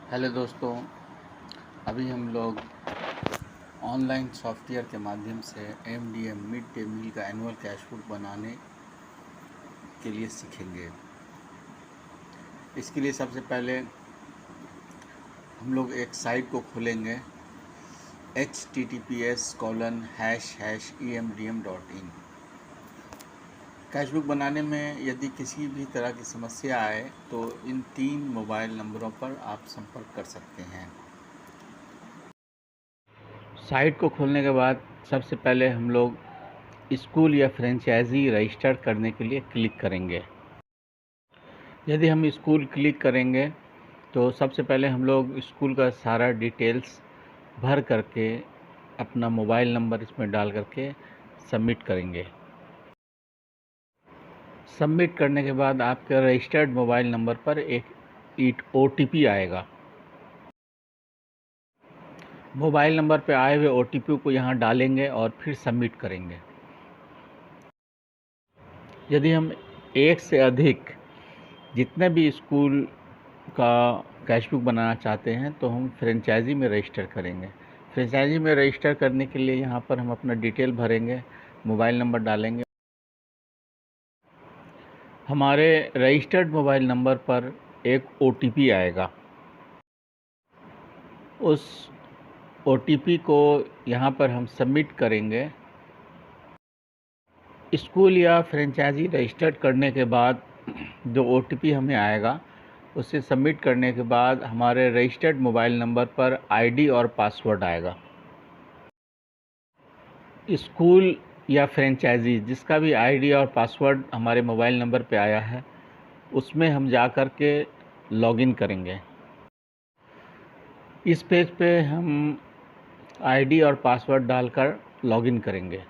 Hello दोस्तों, अभी हम लोग ऑनलाइन सॉफ्टवेयर के माध्यम से एमडीएम मिड डे मील का एनुअल कैश बुक बनाने के लिए सीखेंगे। इसके लिए सबसे पहले हम लोग एक साइट को खोलेंगे https://emdm.in। कैश बुक बनाने में यदि किसी भी तरह की समस्या आए तो इन 3 मोबाइल नंबरों पर आप संपर्क कर सकते हैं। साइट को खोलने के बाद सबसे पहले हम लोग स्कूल या फ्रेंचाइजी रजिस्टर करने के लिए क्लिक करेंगे। यदि हम स्कूल क्लिक करेंगे तो सबसे पहले हम लोग स्कूल का सारा डिटेल्स भर करके अपना मोबाइल नंबर इसमें डाल करके सबमिट करेंगे। सबमिट करने के बाद आपके रजिस्टर्ड मोबाइल नंबर पर एक OTP आएगा। मोबाइल नंबर पे आए हुए OTP को यहाँ डालेंगे और फिर सबमिट करेंगे। यदि हम एक से अधिक जितने भी स्कूल का कैश बुक बनाना चाहते हैं तो हम फ्रेंचाइजी में रजिस्टर करेंगे। फ्रेंचाइजी में रजिस्टर करने के लिए यहाँ पर हम अपना डिटेल भरेंगे, मोबाइल नंबर डालेंगे। हमारे रजिस्टर्ड मोबाइल नंबर पर एक OTP आएगा। उस OTP को यहाँ पर हम सबमिट करेंगे। स्कूल या फ्रेंचाइजी रजिस्टर्ड करने के बाद जो OTP हमें आएगा उसे सबमिट करने के बाद हमारे रजिस्टर्ड मोबाइल नंबर पर ID और पासवर्ड आएगा। स्कूल या फ्रेंचाइजी जिसका भी ID और पासवर्ड हमारे मोबाइल नंबर पे आया है उसमें हम जा कर के लॉगिन करेंगे। इस पेज पे हम ID और पासवर्ड डालकर लॉगिन करेंगे।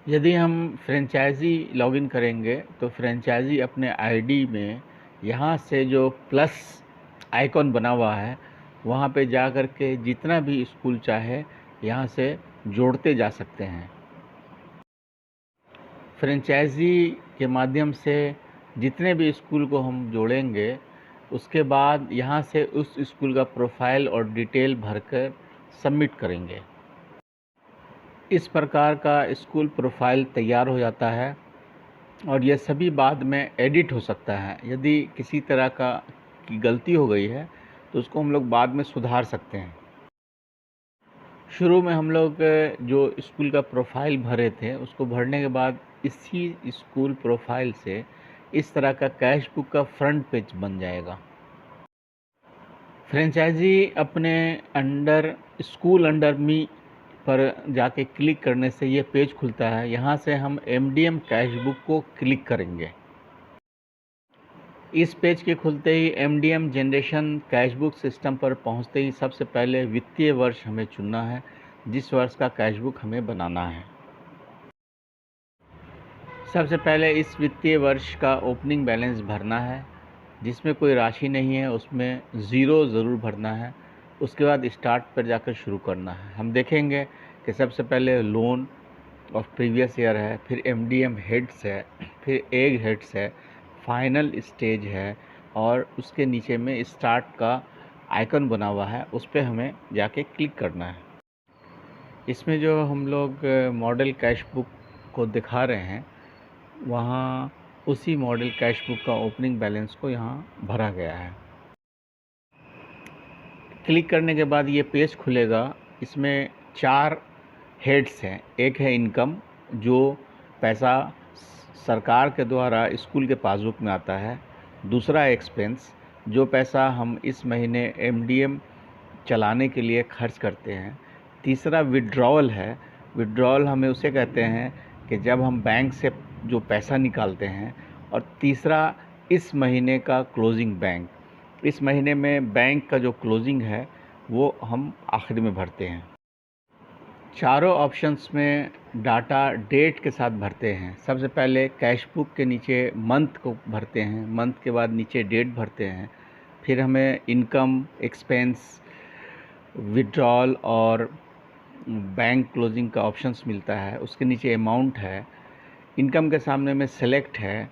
यदि हम फ्रेंचाइजी लॉगिन करेंगे तो फ्रेंचाइजी अपने ID में यहाँ से जो प्लस आइकॉन बना हुआ है वहाँ पे जा कर के जितना भी स्कूल चाहे यहाँ से जोड़ते जा सकते हैं। फ्रेंचाइजी के माध्यम से जितने भी स्कूल को हम जोड़ेंगे उसके बाद यहाँ से उस स्कूल का प्रोफाइल और डिटेल भरकर सबमिट करेंगे। इस प्रकार का स्कूल प्रोफाइल तैयार हो जाता है और यह सभी बाद में एडिट हो सकता है। यदि किसी तरह की गलती हो गई है तो उसको हम लोग बाद में सुधार सकते हैं। शुरू में हम लोग जो स्कूल का प्रोफाइल भरे थे उसको भरने के बाद इसी स्कूल प्रोफाइल से इस तरह का कैश बुक का फ्रंट पेज बन जाएगा। फ्रेंचाइजी अपने अंडर स्कूल अंडर मी पर जाके क्लिक करने से ये पेज खुलता है। यहाँ से हम MDM कैश बुक को क्लिक करेंगे। इस पेज के खुलते ही MDM generation cash book system पर पहुँचते ही सबसे पहले वित्तीय वर्ष हमें चुनना है जिस वर्ष का कैश बुक हमें बनाना है। सबसे पहले इस वित्तीय वर्ष का ओपनिंग बैलेंस भरना है। जिसमें कोई राशि नहीं है उसमें 0 ज़रूर भरना है। उसके बाद स्टार्ट पर जाकर शुरू करना है। हम देखेंगे कि सबसे पहले लोन ऑफ प्रीवियस ईयर है, फिर MDM हेड्स है, फिर एग हेड्स है, फाइनल स्टेज है और उसके नीचे में स्टार्ट का आइकन बना हुआ है, उस पर हमें जाके क्लिक करना है। इसमें जो हम लोग मॉडल कैश बुक को दिखा रहे हैं वहाँ उसी मॉडल कैश बुक का ओपनिंग बैलेंस को यहाँ भरा गया है। क्लिक करने के बाद ये पेज खुलेगा। इसमें 4 हेड्स हैं। एक है इनकम, जो पैसा सरकार के द्वारा स्कूल के पासबुक में आता है। दूसरा एक्सपेंस, जो पैसा हम इस महीने MDM चलाने के लिए खर्च करते हैं। तीसरा विड्रॉल है। विड्रॉल हमें उसे कहते हैं कि जब हम बैंक से जो पैसा निकालते हैं। और तीसरा इस महीने का क्लोजिंग बैंक। इस महीने में बैंक का जो क्लोजिंग है वो हम आखिर में भरते हैं। चारों ऑप्शंस में डाटा डेट के साथ भरते हैं। सबसे पहले कैश बुक के नीचे मंथ को भरते हैं, मंथ के बाद नीचे डेट भरते हैं। फिर हमें इनकम, एक्सपेंस, विड्रॉल और बैंक क्लोजिंग का ऑप्शंस मिलता है। उसके नीचे अमाउंट है, इनकम के सामने में सेलेक्ट है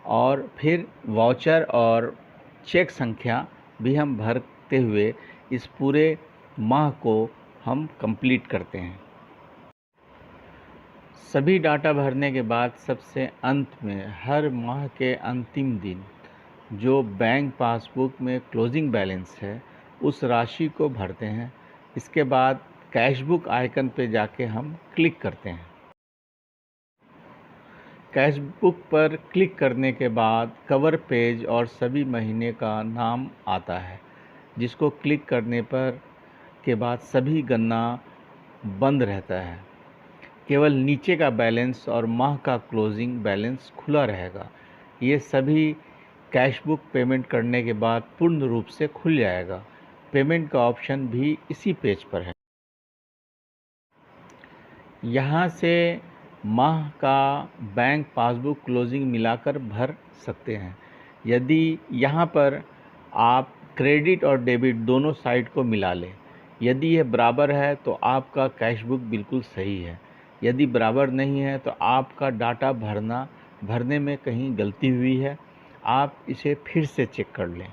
और फिर वाउचर और चेक संख्या भी हम भरते हुए इस पूरे माह को हम कंप्लीट करते हैं। सभी डाटा भरने के बाद सबसे अंत में हर माह के अंतिम दिन जो बैंक पासबुक में क्लोजिंग बैलेंस है उस राशि को भरते हैं। इसके बाद कैशबुक आइकन पे जाके हम क्लिक करते हैं। कैशबुक पर क्लिक करने के बाद कवर पेज और सभी महीने का नाम आता है, जिसको क्लिक करने पर के बाद सभी गणना बंद रहता है। केवल नीचे का बैलेंस और माह का क्लोजिंग बैलेंस खुला रहेगा। ये सभी कैशबुक पेमेंट करने के बाद पूर्ण रूप से खुल जाएगा। पेमेंट का ऑप्शन भी इसी पेज पर है। यहाँ से माह का बैंक पासबुक क्लोजिंग मिलाकर भर सकते हैं। यदि यहाँ पर आप क्रेडिट और डेबिट दोनों साइड को मिला लें, यदि यह बराबर है तो आपका कैशबुक बिल्कुल सही है। यदि बराबर नहीं है तो आपका डाटा भरने में कहीं गलती हुई है। आप इसे फिर से चेक कर लें।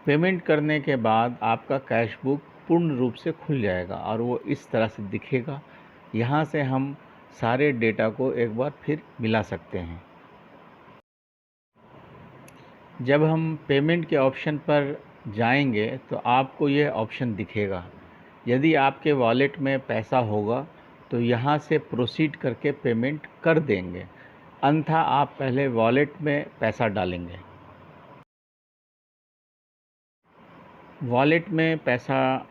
पेमेंट करने के बाद आपका कैशबुक पूर्ण रूप से खुल जाएगा और वो इस तरह से दिखेगा। यहाँ से हम सारे डेटा को एक बार फिर मिला सकते हैं। जब हम पेमेंट के ऑप्शन पर जाएंगे तो आपको यह ऑप्शन दिखेगा। यदि आपके वॉलेट में पैसा होगा तो यहाँ से प्रोसीड करके पेमेंट कर देंगे, अन्यथा आप पहले वॉलेट में पैसा डालेंगे। वॉलेट में पैसा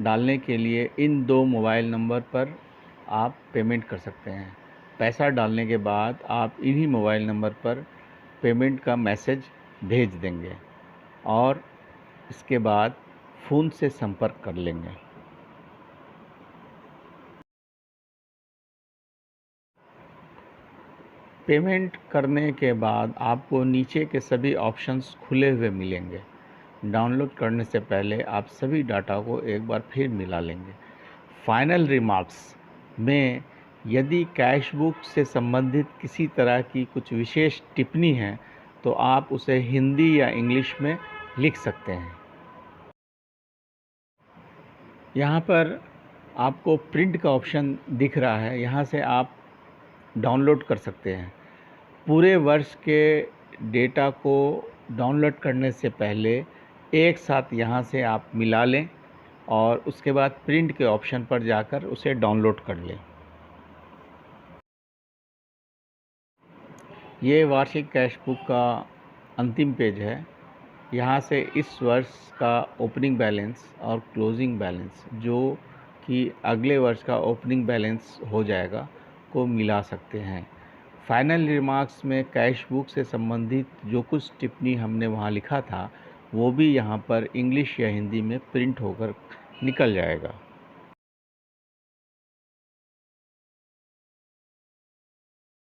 डालने के लिए इन दो मोबाइल नंबर पर आप पेमेंट कर सकते हैं। पैसा डालने के बाद आप इन्हीं मोबाइल नंबर पर पेमेंट का मैसेज भेज देंगे और इसके बाद फ़ोन से संपर्क कर लेंगे। पेमेंट करने के बाद आपको नीचे के सभी ऑप्शंस खुले हुए मिलेंगे। डाउनलोड करने से पहले आप सभी डाटा को एक बार फिर मिला लेंगे। फाइनल रिमार्क्स में यदि कैशबुक से संबंधित किसी तरह की कुछ विशेष टिप्पणी है तो आप उसे हिंदी या इंग्लिश में लिख सकते हैं। यहाँ पर आपको प्रिंट का ऑप्शन दिख रहा है, यहाँ से आप डाउनलोड कर सकते हैं। पूरे वर्ष के डेटा को डाउनलोड करने से पहले एक साथ यहाँ से आप मिला लें और उसके बाद प्रिंट के ऑप्शन पर जाकर उसे डाउनलोड कर लें। ये वार्षिक कैशबुक का अंतिम पेज है। यहाँ से इस वर्ष का ओपनिंग बैलेंस और क्लोजिंग बैलेंस, जो कि अगले वर्ष का ओपनिंग बैलेंस हो जाएगा, को मिला सकते हैं। फाइनल रिमार्क्स में कैशबुक से संबंधित जो कुछ टिप्पणी हमने वहाँ लिखा था वो भी यहाँ पर इंग्लिश या हिंदी में प्रिंट होकर निकल जाएगा।